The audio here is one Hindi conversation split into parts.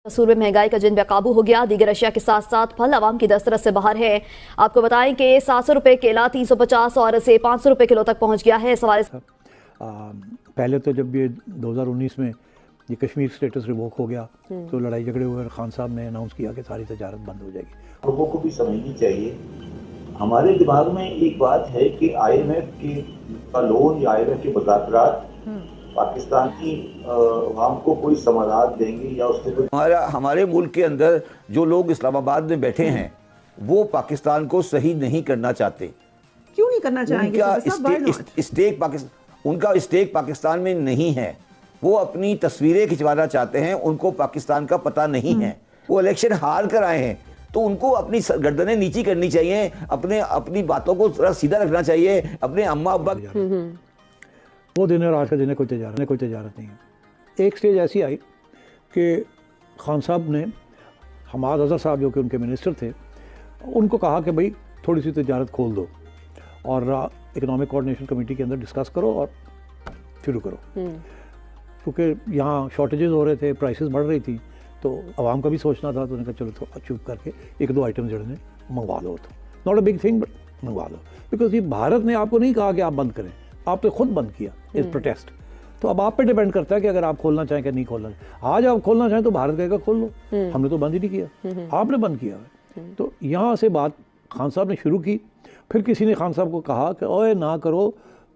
सूर में महंगाई का जिन बेकाबू हो गया, दीगर अशिया के साथ साथ फल आवाम की दस्तरस से बाहर है। आपको बताएं कि 700 रुपए केला 350 और से 500 रुपए किलो तक पहुंच गया है। इस हवाले से पहले तो जब ये 2019 में ये कश्मीर स्टेटस रिवोक हो गया तो लड़ाई झगड़े हुए, खान साहब ने अनाउंस किया कि सारी तजारत बंद हो जाएगी। लोगों को भी समझनी चाहिए, हमारे दिमाग में एक बात है कि IMF का लोन या IMF के मुज़ाकरात पाकिस्तान की आवाम को कोई समाधान देंगे या उससे कोई हमारे मुल्क के अंदर जो लोग इस्लामाबाद में बैठे हैं वो पाकिस्तान को सही नहीं करना चाहते। क्यों नहीं करना चाहेंगे? उनका स्टेक पाकिस्तान में नहीं है। वो अपनी तस्वीरें खिंचवाना चाहते हैं, उनको पाकिस्तान का पता नहीं है। वो इलेक्शन हार कर आए हैं तो उनको अपनी गर्दनें नीची करनी चाहिए, अपनी बातों को थोड़ा सीधा रखना चाहिए। अपने अम्मा अब्बा वो दिन और आज का दिन कोई तजारत नहीं है। एक स्टेज ऐसी आई कि खान साहब ने हमाद अजहर साहब जो कि उनके मिनिस्टर थे उनको कहा कि भाई थोड़ी सी तजारत खोल दो और इकोनॉमिक कोऑर्डिनेशन कमेटी के अंदर डिस्कस करो और शुरू करो, क्योंकि यहाँ शॉर्टेजेस हो रहे थे, प्राइसेस बढ़ रही थी, तो आवाम का भी सोचना था। तो उन्होंने कहा चलो चुप करके एक दो आइटम जो है मंगवा लो, तो not a big thing but मंगवा लो, बिकॉज ये भारत ने आपको नहीं कहा कि आप बंद करें, आपने खुद बंद किया इस प्रोटेस्ट। तो अब आप पे डिपेंड करता है कि अगर आप खोलना चाहें कि नहीं खोलना। आज आप खोलना चाहें तो भारत कहेगा खोल लो, हमने तो बंद ही नहीं किया, आपने बंद किया है। तो यहाँ से बात खान साहब ने शुरू की, फिर किसी ने खान साहब को कहा कि ओए ना करो,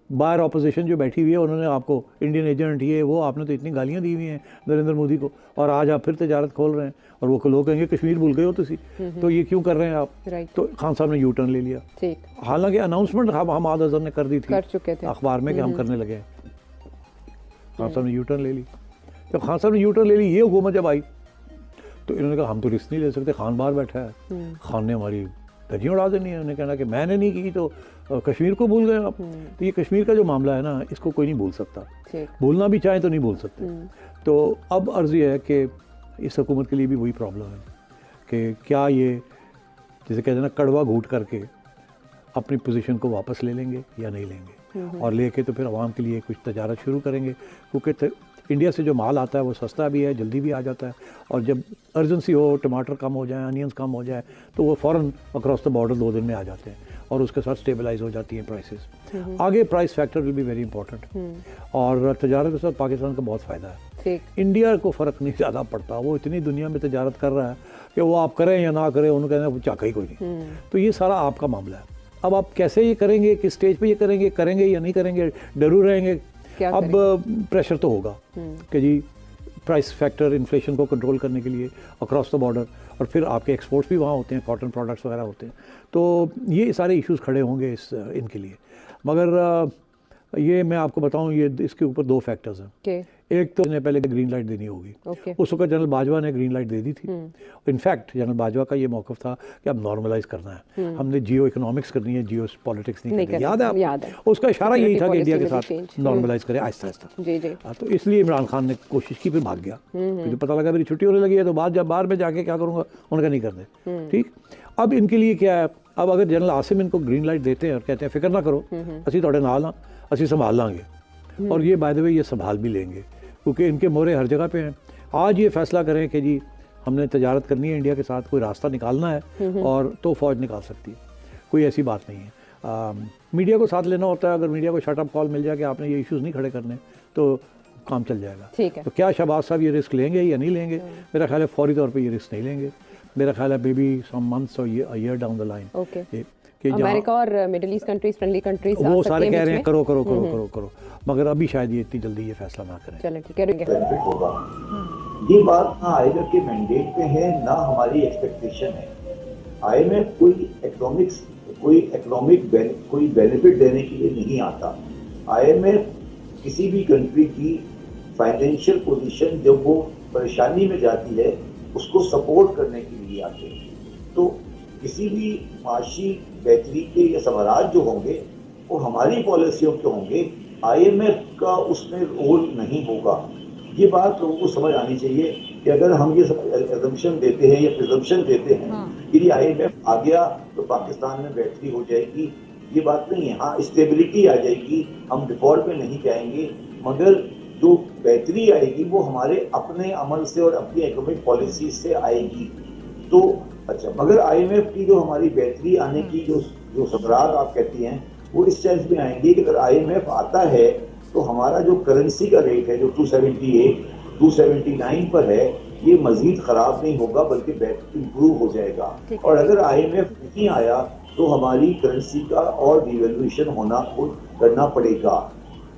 बाहर ऑपोजिशन जो बैठी हुई है उन्होंने आपको इंडियन एजेंट ये वो, आपने तो इतनी गालियाँ दी हुई हैं नरेंद्र मोदी को, और आज आप फिर तजारत खोल रहे हैं। और वो लोग कहेंगे कश्मीर भूल गए हो तो ये क्यों कर रहे हैं आप। तो खान साहब ने यू टर्न ले लिया। हालांकि अनाउंसमेंट हमाद अजहर ने कर दी थी, कर चुके थे अखबार में कि हम करने लगे हैं। खान साहब ने यू टर्न ले ली। जब खान साहब ने यू टर्न ले ली, ये हुकूमत जब आई तो इन्होंने कहा हम तो रिस्क नहीं ले सकते, खान बाहर बैठा है, खान ने हमारी धज्जियाँ उड़ा देनी है। उन्होंने कहना कि मैंने नहीं की तो कश्मीर को भूल गए आप। तो ये कश्मीर का जो मामला है ना, इसको कोई नहीं भूल सकता, भूलना भी चाहे तो नहीं भूल सकते। तो अब अर्ज़ ये है कि इस हुकूमत के लिए भी वही प्रॉब्लम है कि क्या ये जैसे कहते हैं ना कड़वा घूट करके अपनी पोजीशन को वापस ले लेंगे या नहीं लेंगे, और लेके तो फिर आवाम के लिए कुछ तजारत शुरू करेंगे, क्योंकि इंडिया से जो माल आता है वो सस्ता भी है, जल्दी भी आ जाता है, और जब अर्जेंसी हो, टमाटर कम हो जाए, अनियंस कम हो जाए, तो वो फ़ौरन अक्रॉस द बॉर्डर 2 दिन में आ जाते हैं और उसके साथ स्टेबलाइज हो जाती हैं प्राइसेस। आगे price factor will be very important, और तजारत के साथ पाकिस्तान का बहुत फ़ायदा है। इंडिया को फ़र्क नहीं ज़्यादा पड़ता, वो इतनी दुनिया में तजारत कर रहा है कि वो आप करें या ना करें, उन्होंने कहना चाका ही कोई नहीं। तो ये सारा आपका मामला है। अब आप कैसे ये करेंगे, किस स्टेज पे ये करेंगे या नहीं करेंगे, डरू रहेंगे। अब प्रेशर तो होगा कि जी प्राइस फैक्टर इन्फ्लेशन को कंट्रोल करने के लिए अक्रॉस द बॉर्डर, और फिर आपके एक्सपोर्ट्स भी वहाँ होते हैं, कॉटन प्रोडक्ट्स वगैरह होते हैं, तो ये सारे इश्यूज खड़े होंगे इनके लिए। मगर ये मैं आपको बताऊं, ये इसके ऊपर 2 फैक्टर्स हैं। एक तो पहले ग्रीन लाइट देनी होगी, उस वक्त जनरल बाजवा ने ग्रीन लाइट दे दी थी। इनफैक्ट जनरल बाजवा का ये मौक़िफ़ था कि अब नॉर्मलाइज करना है, हमने जियो इकोनॉमिक्स करनी है, जियो पॉलिटिक्स नहीं करनी। याद है उसका इशारा यही था कि इंडिया के साथ नॉर्मलाइज करें आहिस्ता आहिस्ता। तो इसलिए इमरान खान ने कोशिश की, फिर भाग गया, क्योंकि पता लगा मेरी छुट्टी होने लगी है, तो बाहर में जाके क्या करूँगा, उनका नहीं करते। ठीक, अब इनके लिए क्या है, अब अगर जनरल आसिम इनको ग्रीन लाइट देते हैं और कहते हैं फिक्र ना करो, असी थोड़े नाल हाँ, असी संभाल लांगे, और ये बाय द वे ये संभाल भी लेंगे, क्योंकि इनके मोहरे हर जगह पे हैं। आज ये फैसला करें कि जी हमने तजारत करनी है इंडिया के साथ, कोई रास्ता निकालना है, और तो फ़ौज निकाल सकती है, कोई ऐसी बात नहीं है। मीडिया को साथ लेना होता है, अगर मीडिया को शटअप कॉल मिल जाए कि आपने ये इश्यूज़ नहीं खड़े करने, तो काम चल जाएगा। तो क्या शहबाज साहब ये रिस्क लेंगे या नहीं लेंगे? मेरा ख्याल है फौरी तौर पर ये रिस्क नहीं लेंगे। मेरा ख्याल है मे बी सम मंथ्स और year down the line America और Middle East countries, friendly countries, वो सारे कह रहे हैं करो, मगर अभी शायद ये इतनी जल्दी ये फैसला ना करें। चलें ठीक है, ये बात ना IMF के मैंडेट पे है ना हमारी एक्सपेक्टेशन है। IMF कोई बेनिफिट देने के लिए नहीं आता। IMF किसी भी कंट्री की फाइनेंशियल पोजीशन जब वो परेशानी में जाती है उसको सपोर्ट करने के लिए आते हैं। तो किसी भी माशी बेहतरी के या समाराज जो होंगे वो हमारी पॉलिसियों के होंगे, IMF का उसमें रोल नहीं होगा। ये बात लोगों को समझ आनी चाहिए कि अगर हम ये एजम्पशन देते हैं या प्रिजम्पशन देते हैं कि IMF आ गया तो पाकिस्तान में बेहतरी हो जाएगी, ये बात नहीं है। हाँ, स्टेबिलिटी आ जाएगी, हम डिफॉल्ट में नहीं जाएंगे, मगर जो बेहतरी आएगी वो हमारे अपने अमल से और अपनी इकोनॉमिक पॉलिसी से आएगी। तो अच्छा, मगर आईएमएफ की जो हमारी बेहतरी आने की जो सबरात आप कहती हैं वो इस सेंस में आएंगे कि अगर आईएमएफ आता है तो हमारा जो करेंसी का रेट है जो 278, 279 पर है, ये मजीद खराब नहीं होगा बल्कि इम्प्रूव हो जाएगा। और अगर आईएमएफ नहीं आया तो हमारी करेंसी का और डिवैल्यूएशन करना पड़ेगा।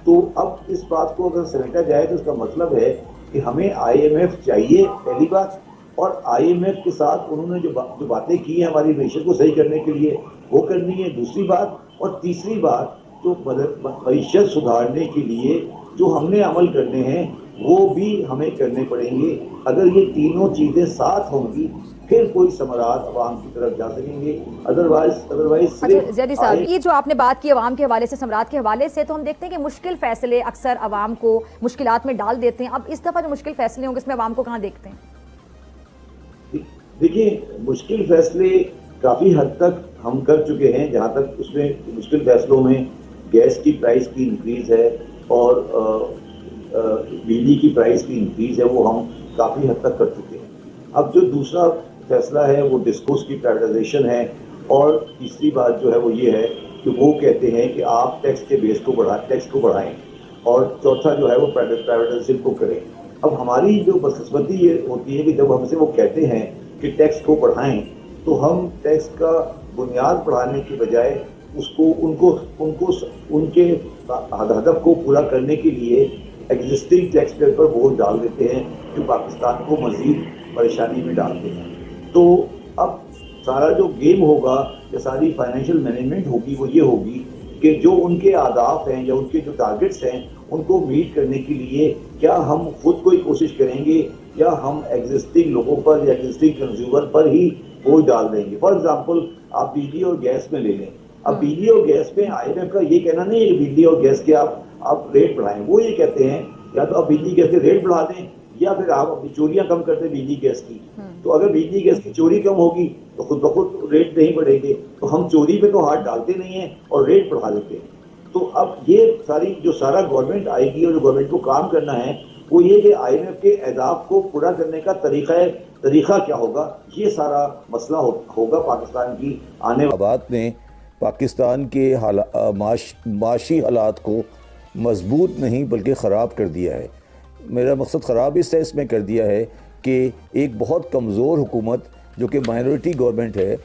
तो अब इस बात को अगर समेटा जाए तो इसका मतलब है कि हमें आईएमएफ चाहिए पहली बात, और आईएमएफ के साथ उन्होंने जो बातें की हैं हमारी मैशत को सही करने के लिए वो करनी है, दूसरी बात। और तीसरी बात, तो मैशत सुधारने के लिए जो हमने अमल करने हैं वो भी हमें करने पड़ेंगे। अगर ये तीनों चीजें साथ होंगी फिर कोई समरात अवाम की तरफ जा सकेंगे, अदरवाइज अच्छा जैदी साहब, ये जो आपने बात की अवाम के हवाले से, समरात के हवाले से, तो हम देखते हैं कि मुश्किल फैसले अक्सर अवाम को मुश्किलात में डाल देते हैं। अब इस दफा जो मुश्किल फैसले होंगे इसमें अवाम को कहाँ देखते हैं? देखिए, मुश्किल फैसले काफी हद तक हम कर चुके हैं। जहां तक उसमें मुश्किल फैसलों में गैस की प्राइस की इंक्रीज है और बिजली की प्राइस की इंक्रीज है, वो हम काफी हद तक कर चुके हैं। अब जो दूसरा फैसला है वो डिस्कोस की प्राइवेटाइजेशन है, और तीसरी बात जो है वो ये है कि वो कहते हैं कि आप टैक्स के बेस को बढ़ाएं, और चौथा जो है वो प्राइवेटाइजेशन को करें। अब हमारी जो बदकिस्मती ये होती है कि जब हमसे वो कहते हैं कि टैक्स को बढ़ाएं तो हम टैक्स का बुनियाद बढ़ाने की बजाय उनको उनके हदफ को पूरा करने के लिए एग्जिस्टिंग टैक्स पेयर पर बोझ डाल देते हैं जो पाकिस्तान को मजीद परेशानी में डालते हैं। तो अब सारा जो गेम होगा या सारी फाइनेंशियल मैनेजमेंट होगी वो ये होगी कि जो उनके आदाफ हैं या उनके जो टारगेट्स हैं उनको मीट करने के लिए क्या हम खुद कोई कोशिश करेंगे या हम एग्जिस्टिंग लोगों पर या एग्जिस्टिंग कंज्यूमर पर ही बोझ डाल देंगे। फॉर एग्जांपल आप बिजली और गैस में ले लें। अब बिजली और गैस में आईएमएफ का ये कहना नहीं है कि बिजली और गैस के आप रेट बढ़ाएं। वो ये कहते हैं या तो आप बिजली गैस के रेट बढ़ा दें या फिर आप अपनी चोरियां कम कर दें बिजली गैस की। तो अगर बिजली गैस की चोरी कम होगी तो खुद ब खुद रेट नहीं बढ़ेंगे। तो हम चोरी पे तो हाथ डालते नहीं हैं और रेट बढ़ा देते हैं। तो अब ये सारा गवर्नमेंट आएगी और जो गवर्नमेंट को काम करना है वो ये कि आईएमएफ के अहदाफ को पूरा करने का तरीका क्या होगा, ये सारा मसला होगा पाकिस्तान की आने वाली बात ने पाकिस्तान के माशी हालात को मजबूत नहीं बल्कि ख़राब कर दिया है। मेरा मकसद ख़राब इस सेंस में कर दिया है कि एक बहुत कमज़ोर हुकूमत जो कि माइनॉरिटी गवर्नमेंट है,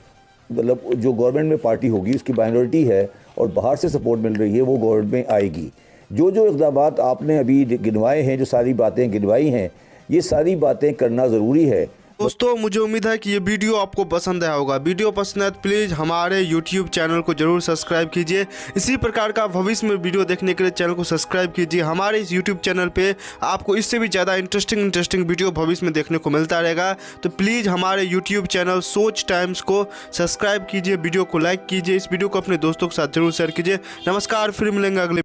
मतलब जो गवर्नमेंट में पार्टी होगी उसकी माइनॉरिटी है और बाहर से सपोर्ट मिल रही है, वो गवर्नमेंट में आएगी। जो इक़दामात आपने अभी गिनवाए हैं, जो सारी बातें गिनवाई हैं, ये सारी बातें करना ज़रूरी है। दोस्तों मुझे उम्मीद है कि ये वीडियो आपको पसंद आया होगा। वीडियो पसंद है तो प्लीज़ हमारे YouTube चैनल को जरूर सब्सक्राइब कीजिए। इसी प्रकार का भविष्य में वीडियो देखने के लिए चैनल को सब्सक्राइब कीजिए। हमारे इस YouTube चैनल पे आपको इससे भी ज़्यादा इंटरेस्टिंग वीडियो भविष्य में देखने को मिलता रहेगा। तो प्लीज़ हमारे YouTube चैनल सोच टाइम्स को सब्सक्राइब कीजिए, वीडियो को लाइक कीजिए, इस वीडियो को अपने दोस्तों के साथ जरूर शेयर कीजिए। नमस्कार, फिर मिलेंगे अगले